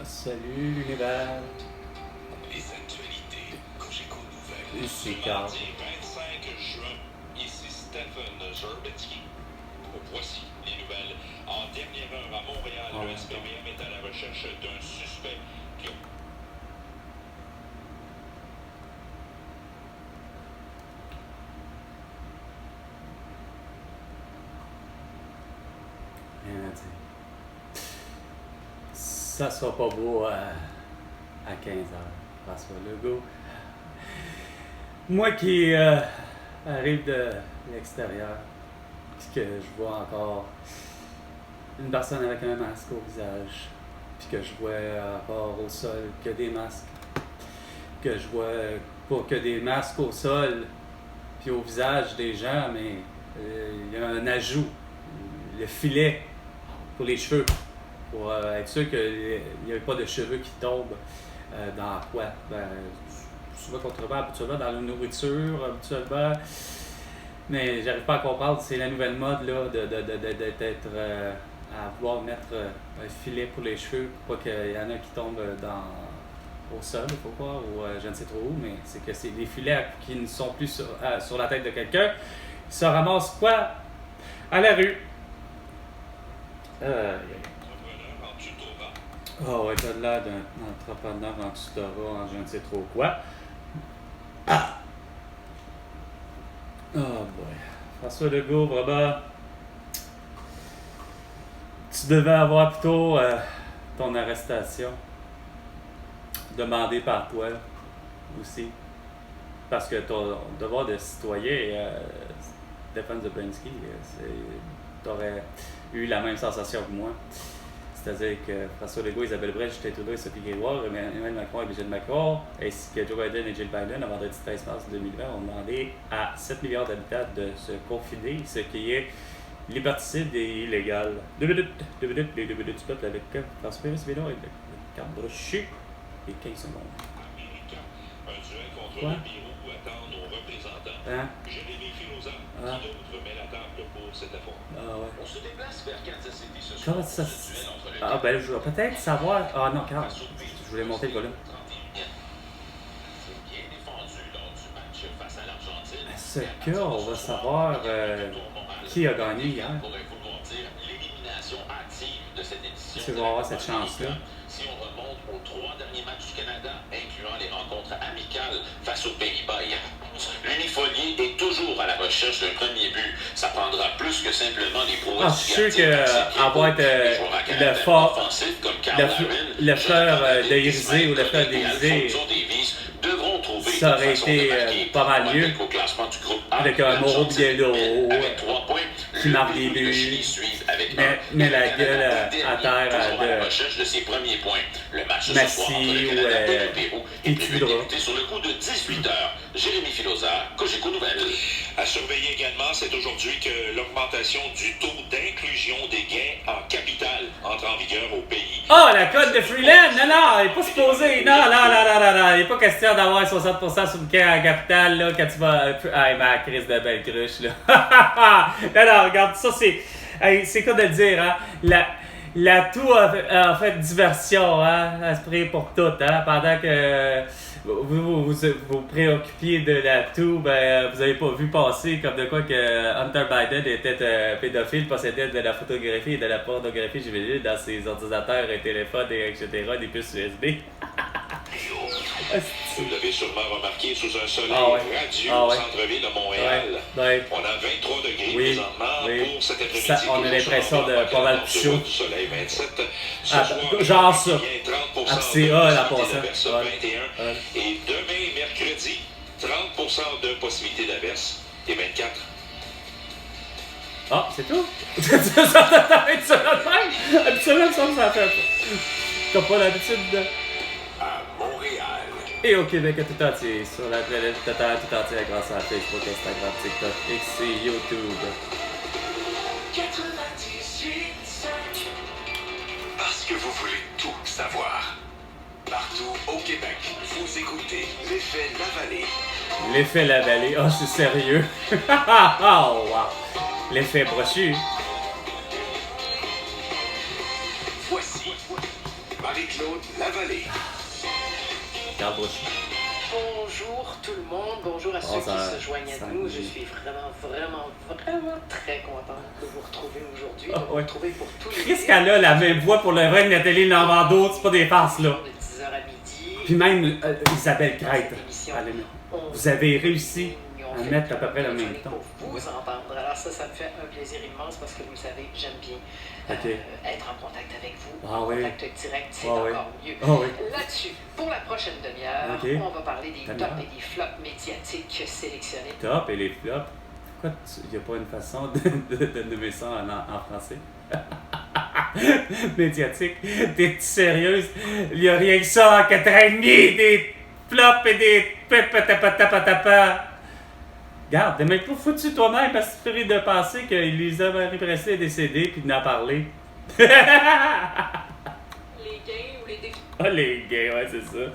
Salut l'univers. Les actualités Cogeco Nouvelles. Ici Carl. Mardi 25 juin, ici Stephen Zerbetsky. Voici les nouvelles. En dernière heure à Montréal, le SPVM est à la recherche d'un suspect qui a... Rien à dire. Ça sera pas beau à 15h. François Legault. Moi qui arrive de l'extérieur, puis que je vois encore une personne avec un masque au visage, puis que je vois encore au sol que des masques, que je vois pas que des masques au sol, puis au visage des gens, mais il y a un ajout, le filet pour les cheveux, pour être sûr qu'il n'y ait pas de cheveux qui tombent dans quoi? Ben, souvent qu'on trouve habituellement dans la nourriture, habituellement, mais j'arrive pas à comprendre, c'est la nouvelle mode là, d'être à vouloir mettre un filet pour les cheveux pour pas qu'il y en a qui tombent au sol, faut croire, ou je ne sais trop où, mais c'est que c'est des filets qui ne sont plus sur la tête de quelqu'un, qui se ramassent quoi? À la rue. Oh ouais, t'as l'air d'un entrepreneur en tutorat, en je ne sais trop quoi. Ah! Oh boy. François Legault, vraiment, tu devais avoir plutôt ton arrestation demandée par toi aussi. Parce que ton devoir de citoyen, Stéphane Zerbetsky, t'aurais eu la même sensation que moi. C'est-à-dire que François Legault, Isabelle Brèche, Justin Trudeau et Sophie Grégoire, Emmanuel Macron et Brigitte Macron, ainsi que Joe Biden et Jill Biden, le vendredi 13 mars 2020, ont demandé à 7 milliards d'habitants de se confiner, ce qui est liberticide et illégal. 2 minutes, tu peux avec François Pérez Vélo et le carte brochue et 15 secondes. Un duel contre Quoi? le bureau où attendent nos représentants. Hein? Jérémy Filosa, Ah. qui d'autre met la table pour cet affrontement. Ah ouais. On se déplace vers Kansas City ce soir. Comment ça? pour ce duel entre le Ah ben je vais peut-être savoir. Ah non, Carl, face au pays je voulais monter le volume. 31. C'est bien défendu lors du match face à l'Argentine. Est-ce qu'on va savoir qui a gagné hier? Pourrait vouloir dire l'élimination active de cette édition. Tu vas avoir cette chance-là. Si on remonte aux 3 derniers matchs du Canada, incluant les rencontres amicales face aux Pays-Bas hier, l'unifolié est toujours à la recherche d'un premier but. Ça prendra plus que simplement les prouesses. Je suis sûr qu'avoir le frère de Irisé ou le frère d'Irisé, ça aurait été pas mal mieux. Avec un Mauro Biello qui marque des buts, met la gueule à terre de Massy ou Pitudra. Sur le coup de 18h, Jérémy Filosa, Cogeco Nouvelles. À surveiller également, c'est aujourd'hui que l'augmentation du taux d'inclusion des gains en capital entre en vigueur au pays. Oh, la cote de Freeland! Non, il n'est pas supposé. Non, il n'est pas question d'avoir 60% sur le gain en capital là, quand tu vas. Ah, ma crise de belle cruche, là. non, regarde, ça, c'est. Hey, c'est quoi de le dire, hein? L'atout a fait diversion, hein? Esprit pour tout, hein? Pendant que vous préoccupiez de l'atout, ben, vous avez pas vu passer comme de quoi que Hunter Biden était pédophile, possédait de la photographie et de la pornographie juvénile dans ses ordinateurs et téléphones, et etc., des puces USB. Vous l'avez sûrement remarqué sous un soleil radieux au centre-ville de Montréal. On a 23 degrés présentement pour cet après-midi. On a l'impression de pas mal plus chaud. Soleil 27. Genre ça. C'est la passée. 21. Et demain, mercredi, 30% de possibilité d'averse. Et 24. Ah, c'est tout? Ça t'arrête ça de même? Habituellement, ça fait. T'as pas l'habitude de. À Montréal. Et au Québec tout entier, sur la planète totale tout entière grâce à Facebook, Instagram, TikTok, X et YouTube. 98.5. Parce que vous voulez tout savoir. Partout au Québec, vous écoutez l'effet Lavallée. L'effet Lavallée, oh c'est sérieux. Oh wow. L'effet brochu. Voici Marie-Claude Lavallée. Carl Bush. Bonjour tout le monde, bonjour à ceux qui se joignent à nous. Je suis vraiment très content de vous retrouver aujourd'hui, de vous retrouver pour tous les... Qu'est-ce qu'elle a la même voix pour le vrai que Nathalie Normando, c'est pas des farces là. De 10h à midi. Puis même Isabelle Crête. Vous avez réussi à mettre à peu près le même temps. Pour vous entendre. Alors ça me fait un plaisir immense parce que vous le savez, j'aime bien être en contact avec vous. En contact direct, c'est encore mieux. Là-dessus, pour la prochaine demi-heure, on va parler des tops et des flops médiatiques sélectionnés. Top et les flops? Pourquoi il n'y a pas une façon de nommer ça en français? Médiatique? T'es sérieuse? Il n'y a rien que ça en 4 ans et demi, des flops et des papa. Regarde, t'es même pas foutu toi-même parce que tu ferais de penser qu'Elisa Marie-Presley est décédée puis d'en parler. Les gays ou les défis? Ah, les gays, ouais, c'est ça.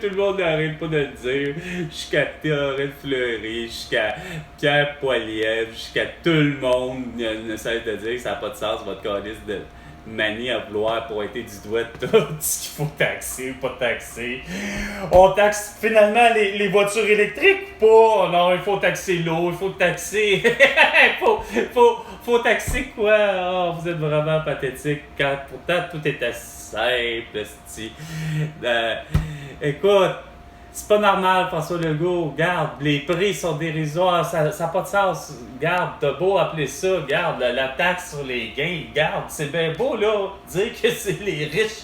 Tout le monde n'arrête pas de le dire. Jusqu'à Théorène Fleury, jusqu'à Pierre Poilievre, jusqu'à tout le monde ne cesse de dire que ça n'a pas de sens, votre calice de manie à vouloir pointer du doigt tout ce qu'il faut taxer ou pas taxer. On taxe finalement les voitures électriques pas. Non, il faut taxer l'eau, il faut taxer. faut taxer quoi? Oh, vous êtes vraiment pathétique quand pourtant tout est assez simple, écoute, c'est pas normal, François Legault. Regarde, les prix sont dérisoires, ça n'a pas de sens. Regarde, t'as beau appeler ça, regarde, la taxe sur les gains, regarde, c'est bien beau, là, dire que c'est les riches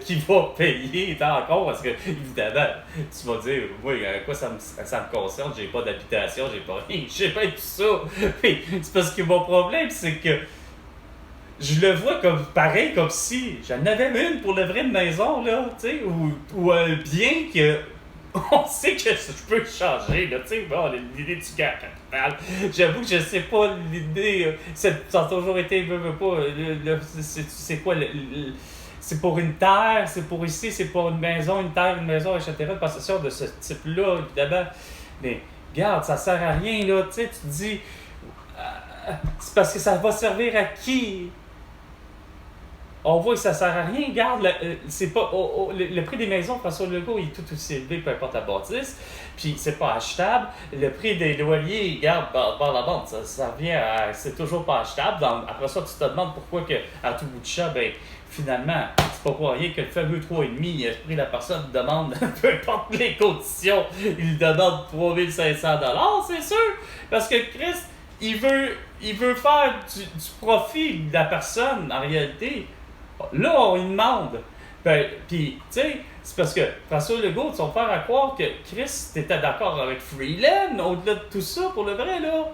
qui vont payer, encore, parce que, évidemment, tu vas dire, oui, à quoi ça me concerne, j'ai pas d'habitation, j'ai pas rien, je sais pas tout ça. C'est parce que mon problème, c'est que je le vois comme pareil, comme si j'en avais une pour le vrai de maison, là, tu sais, ou un bien que on sait que je peux changer, là, tu sais, bon, l'idée du gars capital. J'avoue que je sais pas, l'idée, ça a toujours été, c'est quoi, c'est pour une terre, c'est pour ici, c'est pour une maison, etc., une possession de ce type-là, évidemment. Mais, regarde, ça sert à rien, là, tu sais, tu te dis, c'est parce que ça va servir à qui? On voit que ça sert à rien. Regarde, c'est pas le prix des maisons, François Legault, il est tout aussi élevé, peu importe la bâtisse. Puis c'est pas achetable. Le prix des loyers, regarde, par la bande, ça revient à. C'est toujours pas achetable. Donc, après ça, tu te demandes pourquoi que, à tout bout de champ, ben, finalement, c'est pas pour rien que le fameux 3,5, le prix de la personne demande, peu importe les conditions, il demande 3500 $, c'est sûr. Parce que Christ, il veut faire du profit de la personne, en réalité. Là, on lui demande. Ben, puis, tu sais, c'est parce que François Legault, tu vas faire à croire que Chris était d'accord avec Freeland, au-delà de tout ça, pour le vrai, là.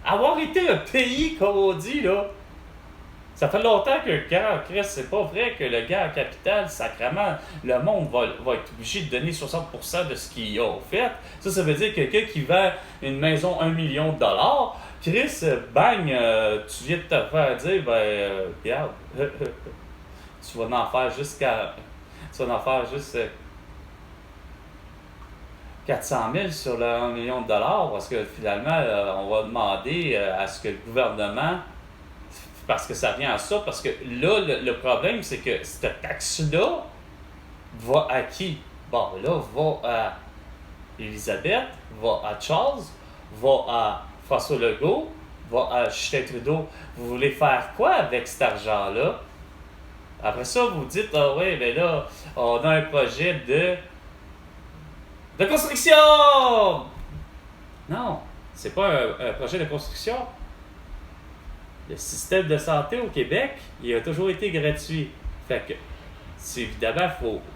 Avoir été un pays, comme on dit, là. Ça fait longtemps que Chris, c'est pas vrai que le gars à Capital, sacrément, le monde va être obligé de donner 60% de ce qu'ils ont fait. Ça veut dire que quelqu'un qui vend une maison 1 million de $, Chris, bang, tu viens de te faire dire, regarde, tu vas en faire juste 400 000 sur le 1 million de $, parce que finalement, on va demander à ce que le gouvernement, parce que ça vient à ça, parce que là, le problème, c'est que cette taxe-là va à qui? Bon, là, va à Elisabeth, va à Charles, va à François Legault, va à Justin Trudeau. Vous voulez faire quoi avec cet argent-là? Après ça, vous dites, ah oui, mais là, on a un projet de construction! Non, c'est pas un projet de construction. Le système de santé au Québec, il a toujours été gratuit. Fait que, évidemment,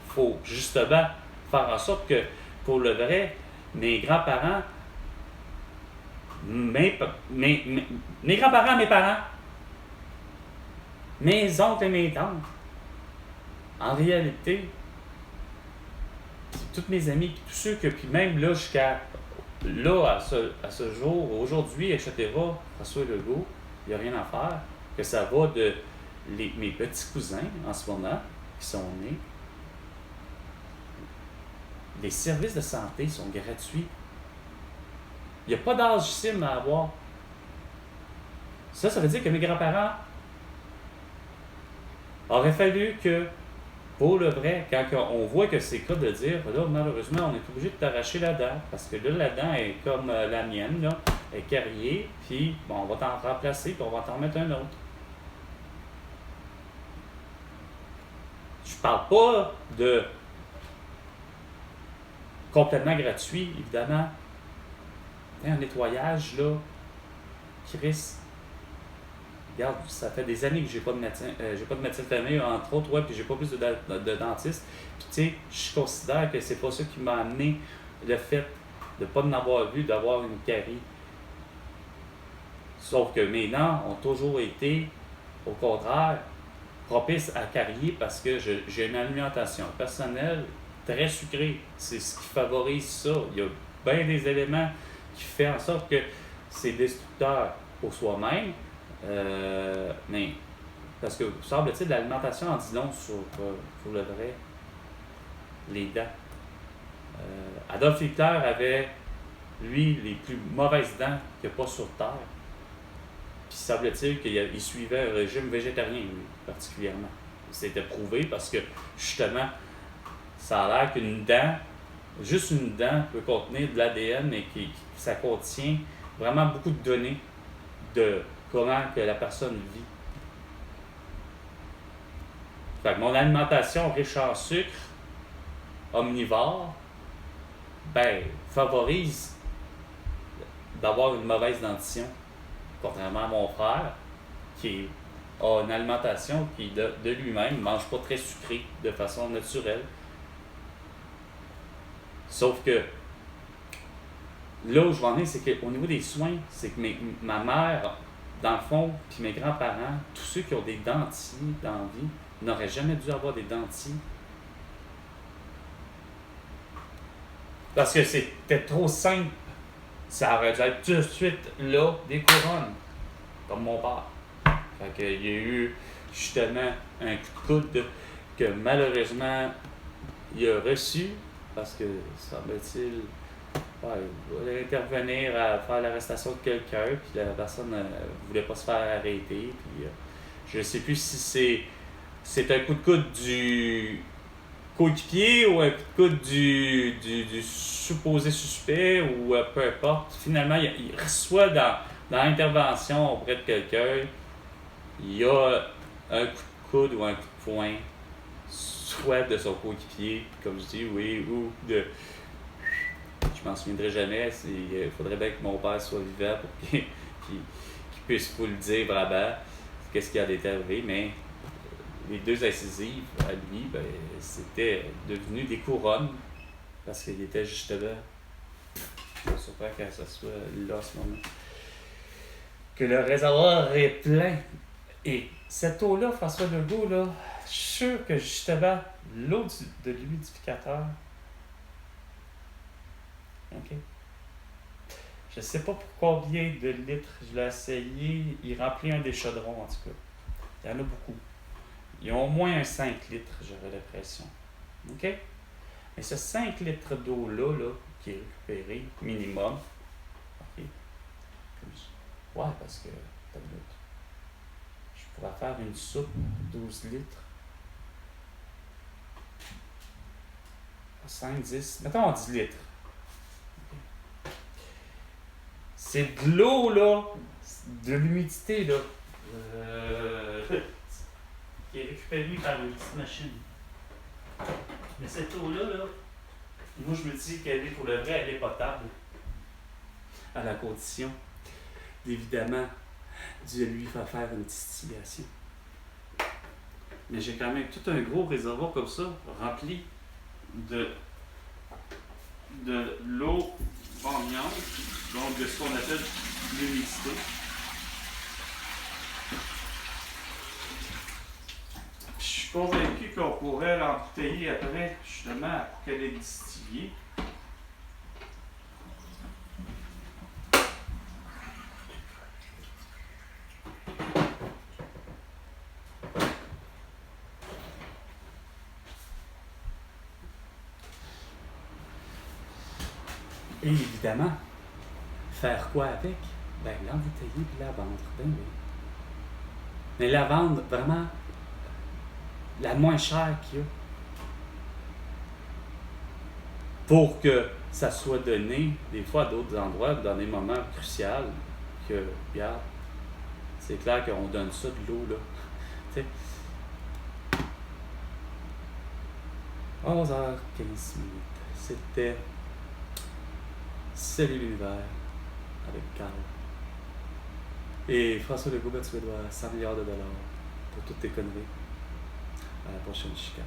faut justement faire en sorte que, pour le vrai, mes grands-parents, mes grands-parents, mes parents, mes oncles et mes tantes, en réalité, tous mes amis, tous ceux que, puis même là, jusqu'à là, à ce jour, aujourd'hui, etc., François Legault, il n'y a rien à faire, que ça va de mes petits cousins en ce moment qui sont nés. Les services de santé sont gratuits. Il n'y a pas d'âge sim à avoir. Ça veut dire que mes grands-parents, aurait fallu que, pour le vrai, quand on voit que c'est cas de dire, là, malheureusement, on est obligé de t'arracher la dent, parce que là, la dent est comme la mienne, là, est carriée, puis bon, on va t'en remplacer, puis on va t'en mettre un autre. Je parle pas de complètement gratuit, évidemment. Un nettoyage, là, Chris, regarde, ça fait des années que j'ai pas de médecin de famille, entre autres, ouais, puis j'ai pas plus de dentiste. Puis tu sais, je considère que c'est pas ça qui m'a amené le fait de pas en avoir vu, d'avoir une carie. Sauf que mes dents ont toujours été, au contraire, propices à carier parce que j'ai une alimentation personnelle très sucrée. C'est ce qui favorise ça. Il y a bien des éléments qui font en sorte que c'est destructeur pour soi-même. Mais parce que semble-t-il l'alimentation en dit long sur le vrai, les dents. Adolf Hitler avait lui les plus mauvaises dents qu'il n'y a pas sur Terre. Puis semble-t-il qu'il suivait un régime végétarien, lui, particulièrement. C'était prouvé parce que justement, ça a l'air qu'une dent, juste une dent peut contenir de l'ADN et ça contient vraiment beaucoup de données de comment que la personne vit. Fait que mon alimentation riche en sucre, omnivore, favorise d'avoir une mauvaise dentition. Contrairement à mon frère, qui a une alimentation qui, de lui-même, ne mange pas très sucré de façon naturelle. Sauf que là où je vais en venir, c'est qu'au niveau des soins, c'est que ma mère, dans le fond, puis mes grands-parents, tous ceux qui ont des dentiers dans la vie, n'auraient jamais dû avoir des dentiers. Parce que c'était trop simple. Ça aurait dû être tout de suite là, des couronnes, comme mon père. Fait qu'il y a eu justement un coup de coude que malheureusement il a reçu, parce que semble-t-il, il voulait intervenir à faire l'arrestation de quelqu'un, puis la personne ne voulait pas se faire arrêter. Puis je ne sais plus si c'est un coup de coude du coéquipier ou un coup de coude du supposé suspect ou peu importe. Finalement, il reçoit dans l'intervention auprès de quelqu'un, il y a un coup de coude ou un coup de poing, soit de son coéquipier, comme je dis, oui, ou de... Je m'en souviendrai jamais. Il faudrait bien que mon père soit vivant pour qu'il puisse vous le dire vraiment, qu'est-ce qui a été arrivé, mais... Les deux incisives à lui, c'était devenu des couronnes parce qu'il était justement, je me surprends que ça soit là en ce moment, que le réservoir est plein. Et cette eau-là, François Legault, là, je suis sûr que justement, l'eau de l'humidificateur, OK? Je ne sais pas pour combien de litres je l'ai essayé, il remplit un des chaudrons en tout cas. Il y en a beaucoup. Ils ont au moins un 5 litres, j'aurais l'impression. OK? Mais ce 5 litres d'eau-là, là, qui est récupéré, minimum, OK? Ouais, parce que, je pourrais faire une soupe 12 litres. 5, 10, mettons 10 litres. Okay. C'est de l'eau, là, de l'humidité, là. Qui est récupérée par une petite machine. Mais cette eau-là, là, moi je me dis qu'elle est pour le vrai, elle est potable. À la condition d'évidemment de lui faire une distillation. Mais j'ai quand même tout un gros réservoir comme ça, rempli de l'eau ambiante, donc de ce qu'on appelle l'humidité. Je suis convaincu qu'on pourrait l'embouteiller après, justement, pour qu'elle ait distillé. Et évidemment, faire quoi avec? Ben, l'embouteiller et la vendre. Ben oui. Mais la vendre vraiment la moins chère qu'il y a. Pour que ça soit donné, des fois, à d'autres endroits, dans des moments cruciaux, que, regarde, c'est clair qu'on donne ça de l'eau, là. Tu sais. 11h15. C'était Salut l'univers avec Carl. Et François Legault, tu dois 100 milliards de dollars pour toutes tes conneries. À la prochaine chicane.